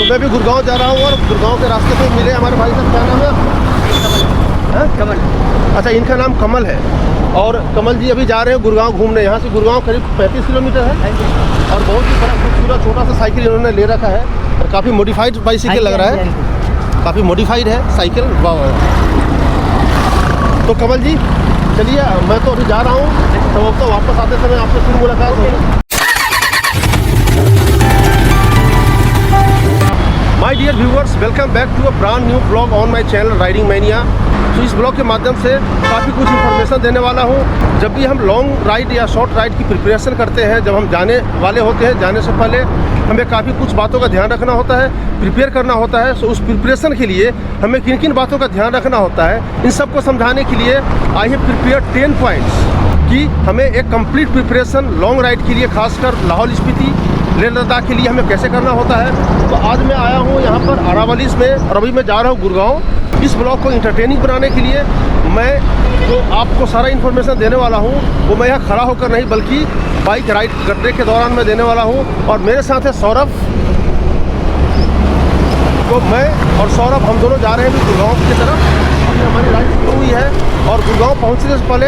मैं भी गुड़गांव जा रहा हूँ और गुड़गांव के रास्ते में मिले हमारे भाई साहब। क्या नाम है? कमल। अच्छा, इनका नाम कमल है। और कमल जी अभी जा रहे हैं गुड़गांव घूमने। यहाँ से गुड़गांव करीब 35 किलोमीटर है और बहुत ही बड़ा खूबसूरत छोटा सा साइकिल इन्होंने ले रखा है और काफ़ी मॉडिफाइड बाइसाइकिल लग रहा है, काफ़ी मॉडिफाइड है साइकिल। वाह। तो कमल जी चलिए, मैं तो अभी जा रहा हूँ, तो वापस आते समय आपसे फिर मुलाकात होगी। My dear viewers, welcome back to a brand new blog on my channel riding mania. तो इस ब्लॉग के माध्यम से काफ़ी कुछ इन्फॉर्मेशन देने वाला हूँ। जब भी हम लॉन्ग राइड या शॉर्ट राइड की प्रिपरेशन करते हैं, जब हम जाने वाले होते हैं, जाने से पहले हमें काफ़ी कुछ बातों का ध्यान रखना होता है, प्रिपेयर करना होता है। सो उस प्रिपरेशन के लिए हमें किन किन बातों का ध्यान रखना होता है, इन सबको समझाने के लिए आई हैव प्रिपेयर 10 पॉइंट्स कि हमें एक कंप्लीट प्रिपरेशन लॉन्ग राइड के लिए, खासकर लाहौल स्पीति लेह लद्दाख के लिए हमें कैसे करना होता है। तो आज मैं आया हूँ यहाँ पर अरावलीज में और अभी मैं जा रहा हूँ गुड़गांव। इस ब्लॉग को इंटरटेनिंग बनाने के लिए मैं जो आपको सारा इन्फॉर्मेशन देने वाला हूँ वो मैं यहाँ खड़ा होकर नहीं, बल्कि बाइक राइड करने के दौरान मैं देने वाला हूँ। और मेरे साथ है सौरभ। तो मैं और सौरभ हम दोनों जा रहे हैं अभी गुड़गांव की तरफ। अभी हमारी राइड शुरू हुई है और गुड़गांव पहुँचने से पहले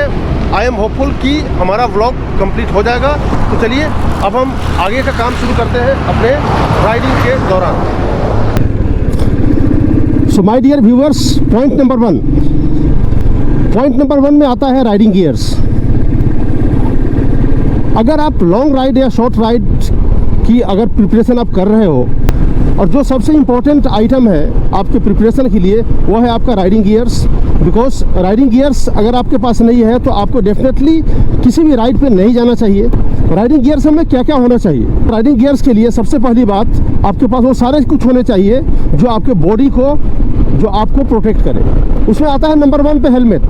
आई एम होपफुल कि हमारा व्लॉग कंप्लीट हो जाएगा। तो चलिए अब हम आगे का काम शुरू करते हैं अपने राइडिंग के दौरान। So my dear viewers, point number one में आता है राइडिंग गियर्स। अगर आप लॉन्ग राइड या शॉर्ट राइड की अगर प्रिपरेशन आप कर रहे हो, और जो सबसे इम्पोर्टेंट आइटम है आपके प्रिपरेशन के लिए वो है आपका riding gears. Because riding gears अगर आपके पास नहीं है तो आपको डेफिनेटली किसी भी राइड पे नहीं जाना चाहिए। राइडिंग गियर्स में क्या क्या होना चाहिए? राइडिंग गियर्स के लिए सबसे पहली बात, आपके पास वो सारे कुछ होने चाहिए जो आपके बॉडी को, जो आपको प्रोटेक्ट करे। उसमें आता है नंबर 1 पे हेलमेट।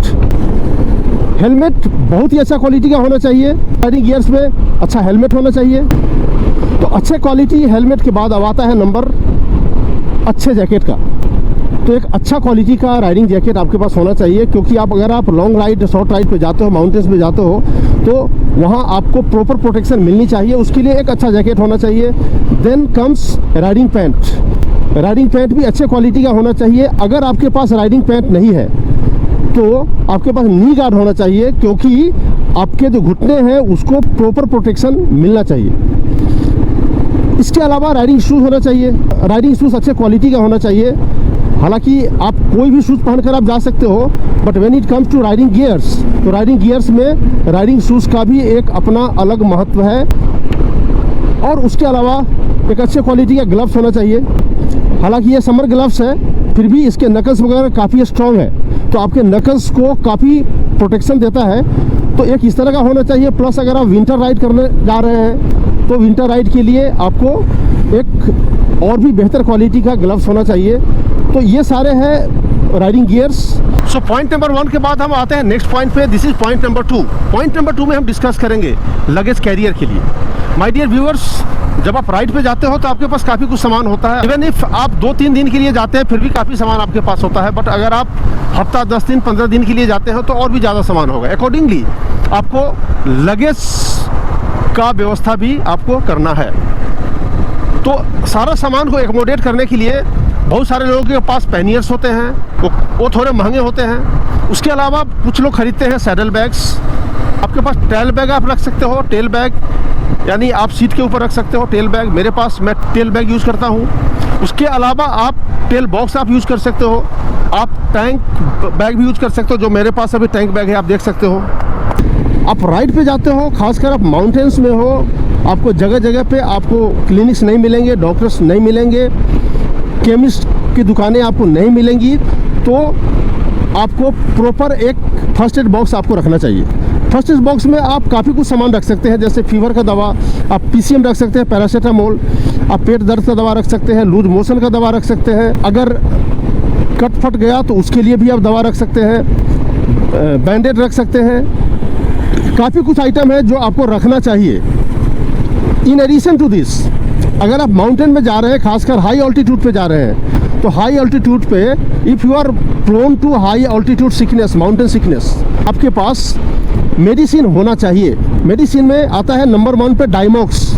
हेलमेट बहुत ही अच्छा क्वालिटी का होना चाहिए। राइडिंग गियर्स में अच्छा हेलमेट होना चाहिए। तो अच्छे क्वालिटी हेलमेट के बाद अब आता है नंबर अच्छे जैकेट का। तो एक अच्छा क्वालिटी का राइडिंग जैकेट आपके पास होना चाहिए, क्योंकि अगर आप लॉन्ग राइड शॉर्ट राइड पे जाते हो, माउंटेन्स पे जाते हो, तो वहाँ आपको प्रॉपर प्रोटेक्शन मिलनी चाहिए। उसके लिए एक अच्छा जैकेट होना चाहिए। Then comes riding pant. Riding pant भी अच्छे क्वालिटी का होना चाहिए। अगर आपके पास राइडिंग पैंट नहीं है तो आपके पास नी गार्ड होना चाहिए, क्योंकि आपके जो घुटने हैं उसको प्रॉपर प्रोटेक्शन मिलना चाहिए। इसके अलावा राइडिंग शूज़ होना चाहिए। राइडिंग शूज़ अच्छे क्वालिटी का होना चाहिए। हालांकि आप कोई भी शूज़ पहनकर आप जा सकते हो, but when it comes to riding gears, तो राइडिंग गियर्स में राइडिंग शूज़ का भी एक अपना अलग महत्व है। और उसके अलावा एक अच्छे क्वालिटी का ग्लव्स होना चाहिए। हालांकि ये समर ग्लव्स है, फिर भी इसके नकल्स वगैरह काफ़ी स्ट्रॉन्ग है, तो आपके नकल्स को काफ़ी प्रोटेक्शन देता है। तो एक इस तरह का होना चाहिए। प्लस अगर आप विंटर राइड करने जा रहे हैं तो विंटर राइड के लिए आपको एक और भी बेहतर क्वालिटी का ग्लव्स होना चाहिए। तो ये सारे हैं riding gears. So point number 1 के बाद हम आते हैं नेक्स्ट पॉइंट पे। This is point number 2। Point number 2 में हम डिस्कस करेंगे लगेज कैरियर के लिए। माय डियर व्यूअर्स, जब आप राइड पे जाते हो तो आपके पास काफ़ी कुछ सामान होता है। इवन इफ आप 2-3 दिन के लिए जाते हैं फिर भी काफ़ी सामान आपके पास होता है। बट अगर आप हफ्ता 10 दिन 15 दिन के लिए जाते हो तो और भी ज़्यादा सामान होगा। अकॉर्डिंगली आपको लगेज का व्यवस्था भी आपको करना है। तो सारा सामान को एकोमोडेट करने के लिए बहुत सारे लोगों के पास पैनियर्स होते हैं, वो थोड़े महंगे होते हैं। उसके अलावा कुछ लोग खरीदते हैं सैडल बैग्स। आपके पास टेल बैग आप रख सकते हो। टेल बैग यानी आप सीट के ऊपर रख सकते हो टेल बैग। मेरे पास, मैं टेल बैग यूज़ करता हूँ। उसके अलावा आप टेल बॉक्स आप यूज़ कर सकते हो। आप टैंक बैग भी यूज़ कर सकते हो, जो मेरे पास अभी टैंक बैग है, आप देख सकते हो। आप राइड पे जाते हो, खासकर आप माउंटेन्स में हो, आपको जगह जगह पे आपको क्लिनिक्स नहीं मिलेंगे, डॉक्टर्स नहीं मिलेंगे, केमिस्ट की दुकानें आपको नहीं मिलेंगी। तो आपको प्रॉपर एक फर्स्ट एड बॉक्स आपको रखना चाहिए। फर्स्ट एड बॉक्स में आप काफ़ी कुछ सामान रख सकते हैं, जैसे फीवर का दवा, आप PCM रख सकते हैं, पैरासीटामोल, आप पेट दर्द का दवा रख सकते हैं, लूज मोशन का दवा रख सकते हैं। अगर कट फट गया तो उसके लिए भी आप दवा रख सकते हैं, बैंडेड रख सकते हैं। काफ़ी कुछ आइटम है जो आपको रखना चाहिए। इन एडिशन टू दिस, अगर आप माउंटेन में जा रहे हैं, खासकर हाई ऑल्टीट्यूड पे जा रहे हैं, तो हाई ऑल्टीट्यूड पे if you are prone to high altitude sickness, mountain sickness, आपके पास मेडिसिन होना चाहिए। मेडिसिन में आता है नंबर 1 पे डायमॉक्स।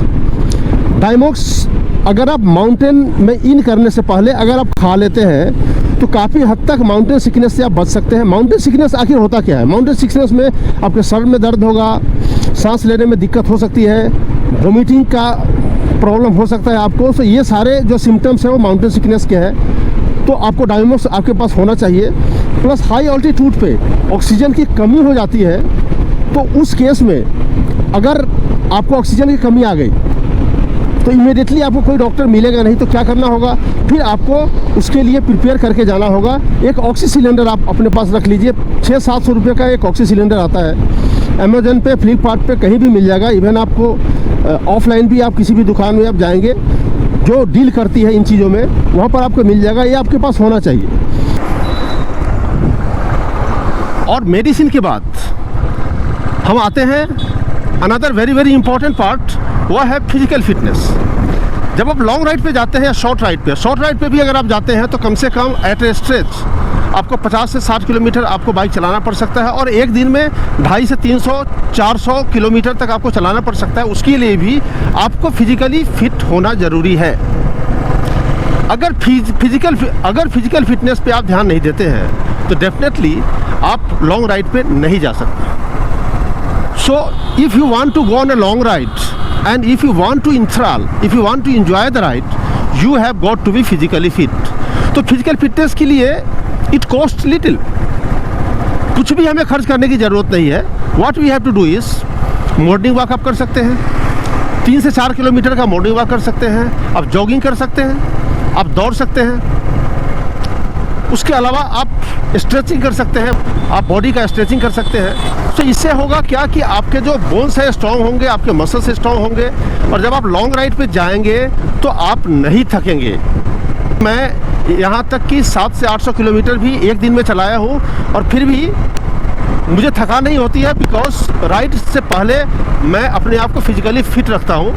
डायमॉक्स अगर आप माउंटेन में इन करने से पहले अगर आप खा लेते हैं तो काफ़ी हद तक माउंटेन सिकनेस से आप बच सकते हैं। माउंटेन सिकनेस आखिर होता क्या है? माउंटेन सिकनेस में आपके सर में दर्द होगा, सांस लेने में दिक्कत हो सकती है, वोमिटिंग का प्रॉब्लम हो सकता है आपको। तो ये सारे जो सिम्टम्स हैं वो माउंटेन सिकनेस के हैं। तो आपको डायग्नोस आपके पास होना चाहिए। प्लस हाई ऑल्टीट्यूड पे ऑक्सीजन की कमी हो जाती है, तो उस केस में अगर आपको ऑक्सीजन की कमी आ गई तो इमीडिएटली आपको कोई डॉक्टर मिलेगा नहीं। तो क्या करना होगा, फिर आपको उसके लिए प्रिपेयर करके जाना होगा। एक ऑक्सी सिलेंडर आप अपने पास रख लीजिए। 600-700 रुपये का एक ऑक्सी सिलेंडर आता है। अमेजन पे, फ्लिपकार्ट पे कहीं भी मिल जाएगा। इवन आपको ऑफलाइन भी आप किसी भी दुकान में आप जाएंगे जो डील करती है इन चीज़ों में, वहाँ पर आपको मिल जाएगा। ये आपके पास होना चाहिए। और मेडिसिन के बाद हम आते हैं अनदर वेरी इंपॉर्टेंट पार्ट, वह है फिजिकल फिटनेस। जब आप लॉन्ग राइड पे जाते हैं या शॉर्ट राइड पे भी अगर आप जाते हैं तो कम से कम एट ए स्ट्रेच आपको 50 से 60 किलोमीटर आपको बाइक चलाना पड़ सकता है। और एक दिन में 250 से 300-400 किलोमीटर तक आपको चलाना पड़ सकता है। उसके लिए भी आपको फिजिकली फिट होना ज़रूरी है। अगर फिजिकल फिटनेस पे आप ध्यान नहीं देते हैं तो डेफिनेटली आप लॉन्ग राइड पे नहीं जा सकते। So if you want to go on a long ride and if you want to enthrall, if you want to enjoy the ride, you have got to be physically fit. तो physical fitness के लिए it costs little. कुछ भी हमें खर्च करने की ज़रूरत नहीं है। What we have to do is morning walk आप कर सकते हैं, 3 से 4 किलोमीटर का मॉर्निंग वॉक कर सकते हैं। आप जॉगिंग कर सकते हैं, आप दौड़ सकते हैं। उसके अलावा आप स्ट्रेचिंग कर सकते हैं, आप बॉडी का स्ट्रेचिंग कर सकते हैं। तो इससे होगा क्या कि आपके जो बोन्स है स्ट्रॉन्ग होंगे, आपके मसल्स स्ट्रॉन्ग होंगे। और जब आप लॉन्ग राइड पे जाएंगे तो आप नहीं थकेंगे। मैं यहाँ तक कि 700 से 800 किलोमीटर भी एक दिन में चलाया हूँ और फिर भी मुझे थकान नहीं होती है, बिकॉज राइड से पहले मैं अपने आप को फिजिकली फिट रखता हूँ।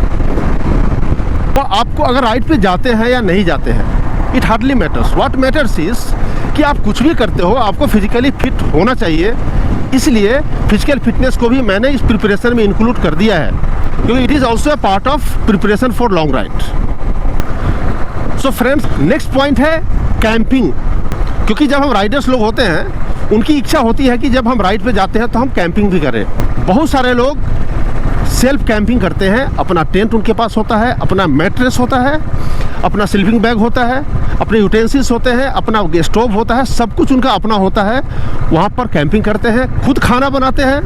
तो आपको अगर राइड पे जाते हैं या नहीं जाते हैं, it hardly matters. What matters is कि आप कुछ भी करते हो आपको फिजिकली फिट होना चाहिए। इसलिए फिजिकल फिटनेस को भी मैंने इस प्रिपरेशन में इंक्लूड कर दिया है, क्योंकि it is also a part of preparation for long ride. So friends, next point है कैंपिंग। क्योंकि जब हम राइडर्स लोग होते हैं उनकी इच्छा होती है कि जब हम राइड पे जाते हैं तो हम कैंपिंग भी करें। बहुत सारे लोग सेल्फ कैंपिंग करते हैं। अपना टेंट उनके पास होता है, अपना मैट्रेस होता है, अपना स्लीपिंग बैग होता है, अपने यूटेंसिल्स होते हैं, अपना स्टोव होता है, सब कुछ उनका अपना होता है। वहाँ पर कैंपिंग करते हैं, खुद खाना बनाते हैं।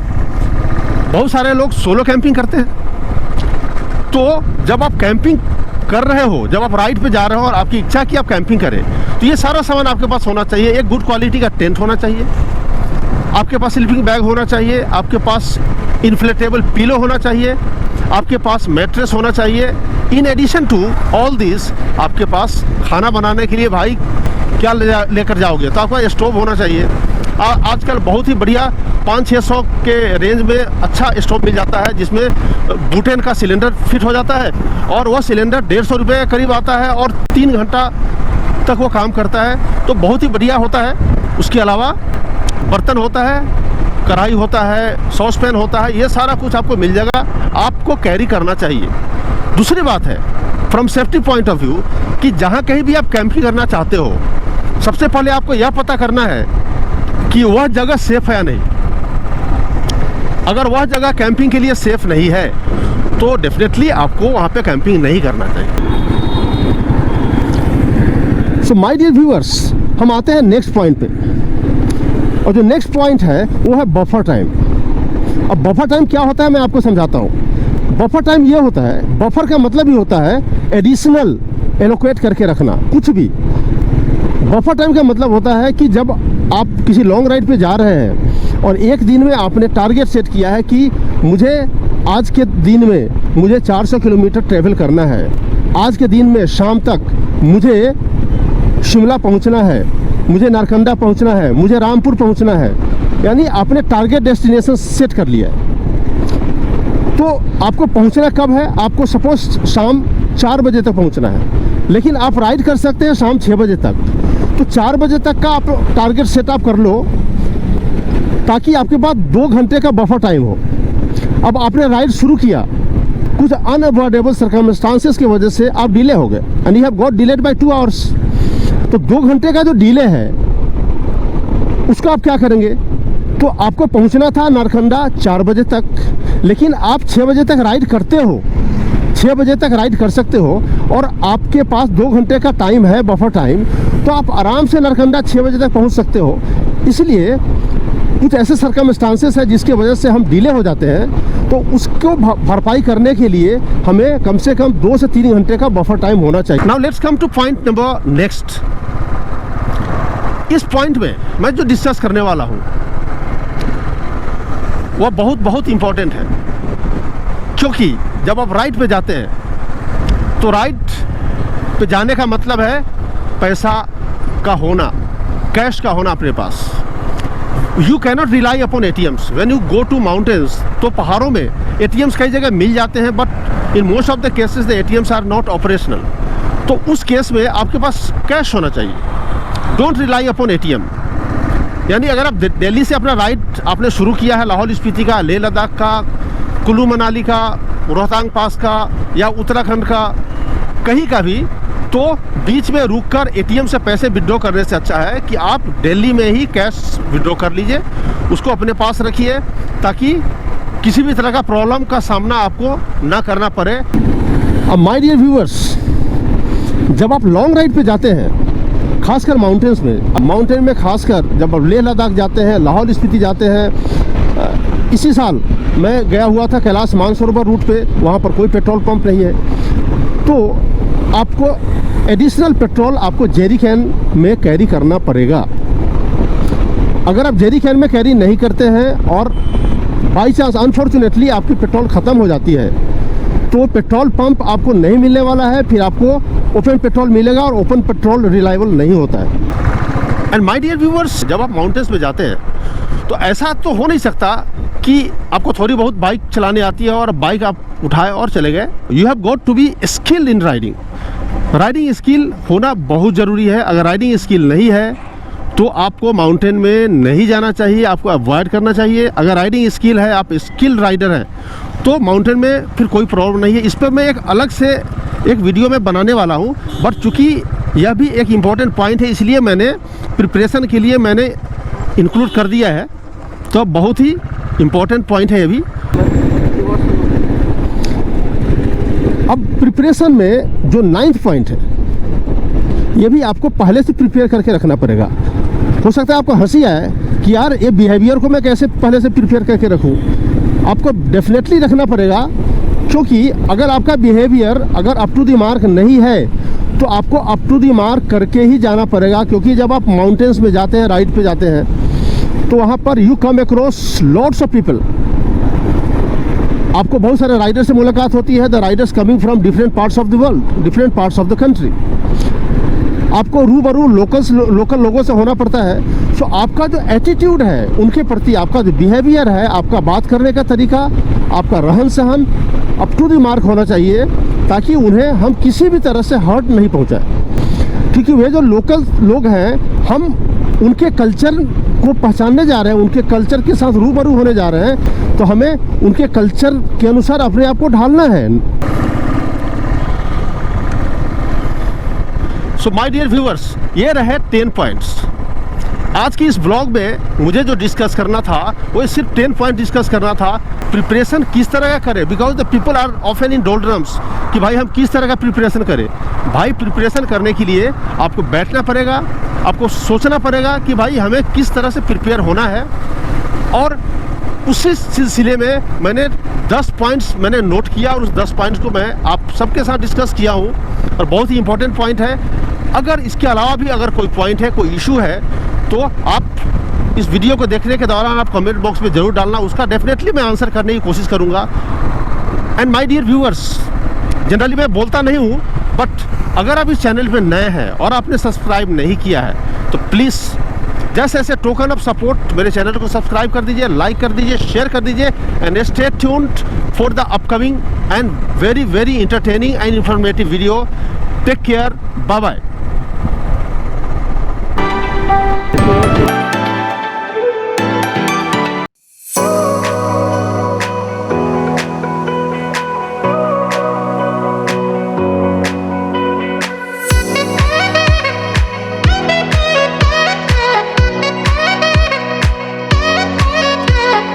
बहुत सारे लोग सोलो कैंपिंग करते हैं। तो जब आप कैंपिंग कर रहे हो, जब आप राइड पे जा रहे हो और आपकी इच्छा कि आप कैंपिंग करें, तो ये सारा सामान आपके पास होना चाहिए। एक गुड क्वालिटी का टेंट होना चाहिए, आपके पास स्लीपिंग बैग होना चाहिए, आपके पास इन्फ्लेटेबल पिलो होना चाहिए, आपके पास मैट्रेस होना चाहिए। In addition to all this आपके पास खाना बनाने के लिए भाई क्या लेकर जाओगे, तो आपका स्टोव होना चाहिए। आजकल बहुत ही बढ़िया 500-600 के रेंज में अच्छा स्टोव मिल जाता है, जिसमें बुटेन का सिलेंडर फिट हो जाता है और वह सिलेंडर 150 रुपये के करीब आता है और 3 घंटा तक वो काम करता है। तो बहुत ही बढ़िया होता है। उसके अलावा बर्तन होता है, कढ़ाई होता है, सॉस पैन होता है, ये सारा कुछ आपको मिल जाएगा। आपको कैरी करना चाहिए। दूसरी बात है, from safety point of view, कि जहाँ कहीं भी आप कैंपिंग करना चाहते हो, सबसे पहले आपको यह पता करना है कि वह जगह सेफ है या नहीं। अगर वह जगह कैंपिंग के लिए सेफ नहीं है तो डेफिनेटली आपको वहाँ पे कैंपिंग नहीं करना चाहिए। सो माय डियर व्यूअर्स, हम आते हैं नेक्स्ट पॉइंट पे। और जो नेक्स्ट पॉइंट है वो है बफर टाइम। अब बफर टाइम क्या होता है मैं आपको समझाता हूँ। बफर टाइम ये होता है, बफर का मतलब ही होता है एडिशनल एलोकेट करके रखना कुछ भी। बफर टाइम का मतलब होता है कि जब आप किसी लॉन्ग राइड पे जा रहे हैं और एक दिन में आपने टारगेट सेट किया है कि मुझे आज के दिन में मुझे 400 किलोमीटर ट्रैवल करना है, आज के दिन में शाम तक मुझे शिमला पहुंचना है, मुझे नारकंडा पहुंचना है, मुझे रामपुर पहुंचना है, यानी आपने टारगेट डेस्टिनेशन सेट कर लिया है। तो आपको पहुंचना कब है? आपको सपोज शाम 4 बजे तक पहुंचना है, लेकिन आप राइड कर सकते हैं शाम 6 बजे तक। तो 4 बजे तक का आप टारगेट सेटअप कर लो ताकि आपके पास 2 घंटे का बफर टाइम हो। अब आपने राइड शुरू किया, कुछ अनअवॉइडेबल सर्कमस्टांसेस की वजह से आप डिले हो गए and you have got delayed by 2 hours. तो 2 घंटे का जो डिले है उसका आप क्या करेंगे? तो आपको पहुंचना था नारकंडा 4 बजे तक, लेकिन आप 6 बजे तक राइड करते हो, 6 बजे तक राइड कर सकते हो और आपके पास 2 घंटे का टाइम है, बफर टाइम, तो आप आराम से नारकंडा 6 बजे तक पहुंच सकते हो। इसलिए कुछ ऐसे सर्कमस्टांसेस है जिसकी वजह से हम डिले हो जाते हैं, तो उसको भरपाई करने के लिए हमें कम से कम 2 से 3 घंटे का बफर टाइम होना चाहिए। Now let's come two point number next. इस पॉइंट में मैं जो डिस्कस करने वाला हूं वह बहुत इंपॉर्टेंट है, क्योंकि जब आप राइड पे जाते हैं तो राइड पे जाने का मतलब है पैसा का होना, कैश का होना अपने पास। You cannot rely upon ATMs when you go to mountains. तो पहाड़ों में ATMs कई जगह मिल जाते हैं, but in most of the cases the ATMs are not operational. तो उस केस में आपके पास कैश होना चाहिए। Don't rely upon ATM। यानी अगर आप दिल्ली से अपना राइड आपने शुरू किया है लाहौल स्पीति का, लेह लद्दाख का, कुल्लू मनाली का, रोहतांग पास का या उत्तराखंड का, कहीं का भी, तो बीच में रुककर ATM से पैसे विड्रॉ करने से अच्छा है कि आप दिल्ली में ही कैश विड्रॉ कर लीजिए, उसको अपने पास रखिए ताकि किसी भी तरह का प्रॉब्लम का सामना आपको ना करना पड़े। अब माय डियर व्यूअर्स, जब आप लॉन्ग राइड पे जाते हैं खासकर माउंटेन्स में, अब माउंटेन में खासकर जब आप लेह लद्दाख जाते हैं, लाहौल स्पीति जाते हैं, इसी साल मैं गया हुआ था कैलाश मानसरोवर रूट पे, वहाँ पर कोई पेट्रोल पंप नहीं है, तो आपको एडिशनल पेट्रोल आपको जेरी कैन में कैरी करना पड़ेगा। अगर आप जेरी कैन में कैरी नहीं करते हैं और बाई चांस अनफॉर्चुनेटली आपकी पेट्रोल ख़त्म हो जाती है, तो पेट्रोल पंप आपको नहीं मिलने वाला है, फिर आपको ओपन पेट्रोल मिलेगा और ओपन पेट्रोल रिलायबल नहीं होता है। एंड माय डियर व्यूअर्स, जब आप माउंटेन्स में जाते हैं तो ऐसा तो हो नहीं सकता कि आपको थोड़ी बहुत बाइक चलाने आती है और बाइक आप उठाए और चले गए। You have got to be skilled in riding. Riding skill होना बहुत ज़रूरी है। अगर राइडिंग स्किल नहीं है तो आपको माउंटेन में नहीं जाना चाहिए, आपको अवॉइड करना चाहिए। अगर राइडिंग स्किल है, आप स्किल्ड राइडर हैं, तो माउंटेन में फिर कोई प्रॉब्लम नहीं है। इस पर मैं एक अलग से एक वीडियो में बनाने वाला हूँ, बट चूँकि यह भी एक इम्पॉर्टेंट पॉइंट है इसलिए मैंने प्रिपरेशन के लिए मैंने इंक्लूड कर दिया है। तो बहुत ही इम्पॉर्टेंट पॉइंट है ये भी। अब प्रिपरेशन में जो 9th पॉइंट है, ये भी आपको पहले से प्रिपेयर करके रखना पड़ेगा। हो सकता है आपको हंसी आए कि यार ये बिहेवियर को मैं कैसे पहले से प्रिपेयर करके रखूं। आपको डेफिनेटली रखना पड़ेगा, क्योंकि अगर आपका बिहेवियर अगर अप टू द मार्क नहीं है तो आपको अप टू द मार्क करके ही जाना पड़ेगा। क्योंकि जब आप माउंटेन्स में जाते हैं, राइड पे जाते हैं, तो वहाँ पर you come across lots of people. आपको बहुत सारे राइडर से मुलाकात होती है। The Riders coming from different parts of the world, different parts of the country. आपको रूबरू लोकल लोगों से होना पड़ता है। सो आपका जो एटीट्यूड है उनके प्रति, आपका जो बिहेवियर है, आपका बात करने का तरीका, आपका रहन सहन अप टू द मार्क होना चाहिए, ताकि उन्हें हम किसी भी तरह से हर्ट नहीं पहुंचाए। क्योंकि वे जो लोकल लोग हैं, हम उनके कल्चर को पहचानने जा रहे हैं, उनके कल्चर के साथ रूबरू होने जा रहे हैं, तो हमें उनके कल्चर के अनुसार अपने आप को ढालना है। सो माय डियर व्यूअर्स, ये रहे 10 पॉइंट्स। आज की इस ब्लॉग में मुझे जो डिस्कस करना था वो सिर्फ 10 पॉइंट डिस्कस करना था। प्रिपरेशन किस तरह का करें, because the people are often in doldrums कि भाई हम किस तरह का प्रिपरेशन करें। भाई प्रिपरेशन करने के लिए आपको बैठना पड़ेगा, आपको सोचना पड़ेगा कि भाई हमें किस तरह से प्रिपेयर होना है। और उसी सिलसिले में मैंने 10 पॉइंट्स मैंने नोट किया और उस 10 पॉइंट्स को मैं आप सबके साथ डिस्कस किया हूँ और बहुत ही इंपॉर्टेंट पॉइंट है। अगर इसके अलावा भी अगर कोई पॉइंट है, कोई इशू है, तो आप इस वीडियो को देखने के दौरान आप कमेंट बॉक्स में ज़रूर डालना, उसका डेफिनेटली मैं आंसर करने की कोशिश करूँगा। And my dear viewers, generally मैं बोलता नहीं हूँ, बट अगर आप इस चैनल पे नए हैं और आपने सब्सक्राइब नहीं किया है तो प्लीज़ जैसे ऐसे टोकन ऑफ सपोर्ट मेरे चैनल को सब्सक्राइब कर दीजिए, लाइक कर दीजिए, शेयर कर दीजिए। And stay tuned for the upcoming and very very entertaining and informative video. Take care, bye bye.